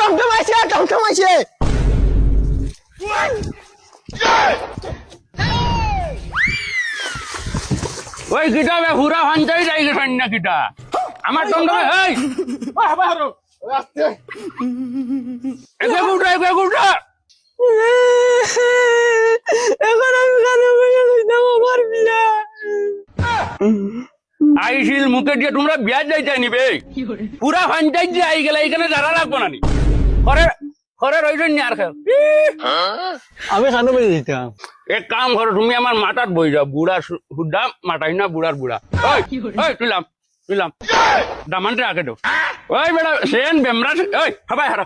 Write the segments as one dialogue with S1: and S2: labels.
S1: টমটমাইছে
S2: ওই কিটা বে পুরা ভাঞ্জাই যাই গেছেন না কিটা আমার টমটমে এই
S1: আস্তে
S2: একে গুটা
S1: এখন আমি গানে বইয়া লইতাম আমার বিয়া
S2: আইসিল মুখে দিয়ে তোমরা বিয়া যাইতে নিবে পুরা ভাঞ্জাই যে আই গেলে এখানে যারা লাগবো না নি ঘরে রইছেন নি আর খেয়ে
S1: আমি গানে বইয়া দিতাম
S2: এক কাম করো তুমি আমার মাথাত বই যাও বুড়া হুডা মাথাই না বুড়ার বুড়া ওই তুইলাম দামানটা আগে দাও ওই বেটা সেন বেমরা ওই হবাই হারা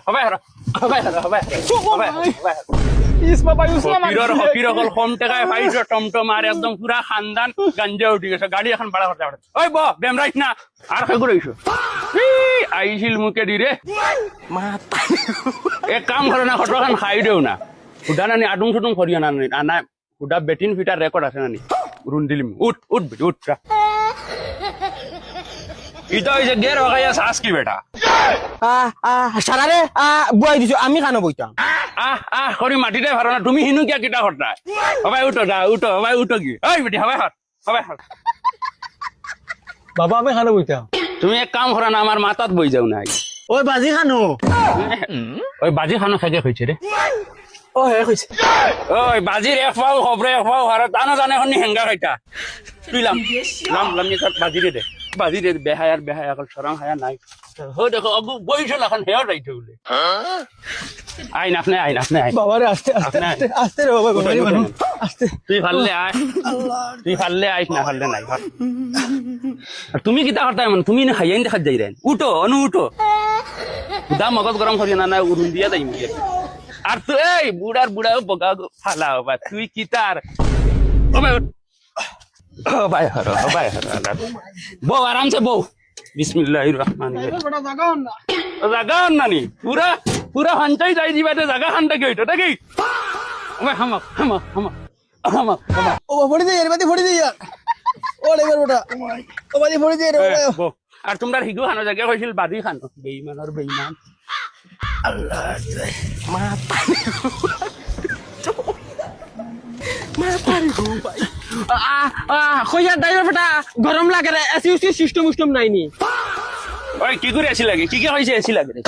S1: ইসমা ভাই উসলা
S2: হকির অকল কম টাকায় পাইছো টমটম আর একদম পুরা খানদান গাঞ্জা উঠি গেছে গাড়ি এখন ভাড়া করতে পারে ওই ব বেমরাইস না আর খেয়ে রইছো আইছিল মুখে দিরে এক কাম করো না ঘটখান খাই দেও না হুডা নানি আডুম সুডুম করিও না না হুডা বেটিন ফিটার রেকর্ড আছে নানি রুন দিলিম উঠ ইটা হইছে গের হগাইয়া শ্বাস কি বেটা
S1: সারারে বুয়াই দিছো আমি গানে বইতাম
S2: করি মাটিতে ভাড়া না তুমি হিনু কিয়া কিটা হতা হবাই উঠো কি ওই বেটি হবাই হাত
S1: বাবা আমি গানে বইতাম
S2: তুমি এক কাম করা না আমার মাথাত বই যাও নাই
S1: ওই বাজি খানো
S2: ওই বাজি খানো খাইকে হয়েছে রে
S1: ও হে কইছে
S2: ওই বাজির এক পাও খবরে এক পাও হারা তানো জানে হনি হেঙ্গা খাইতা তুইলাম লামিয়ে বাজিরে দে বেহায়ার কল সরম হায়া নাই হো দেখো অগু বইছিল এখন হেও যাইতে বলে আইন আপনি
S1: বাবারে আস্তে রে বাবা গরি বানো আস্তে
S2: তুই ফাললে আইস না ফাললে নাই আর তুমি কিতা করতা মানে তুমি না খাইয়াইন দেখা যাই রেন উঠো দা মগজ গরম করি না উড়ুন দিয়া যাই মুখে আর তুই এই বুড়ার বগা ফালা হবা তুই কিতার ভাই হর বউ আরামসে বউ বিসমিল্লাহির রহমানির রহিম জাগান নানি পুরা হান্টাই যাই দিবাতে জাগা হান্টা কি হইতো নাকি ওই হামা
S1: ও ফড়ি দে এর বাদি ফড়ি দে ও রে বেটা ও বাদি ফড়ি দে রে
S2: আর তোমরা হিগু খানো জায়গা কইছিল বাদি খানো বেঈমান আল্লাহ মা পারি গো ভাই
S1: কইয়া ড্রাইভার বেটা গরম লাগে রে এসি সিস্টেম নাইনি
S2: ওই কি করে এসি লাগে কি হইছে এসি লাগে রে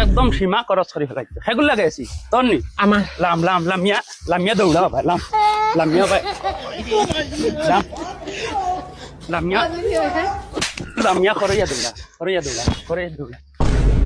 S2: একদম সীমা করস করে ফেলাইছে হেগুল লাগে এসি তন্নি
S1: আমার
S2: লামিয়া দৌড়া ভাই লামিয়া ভাই লামিয়া করিয়া দৌড়া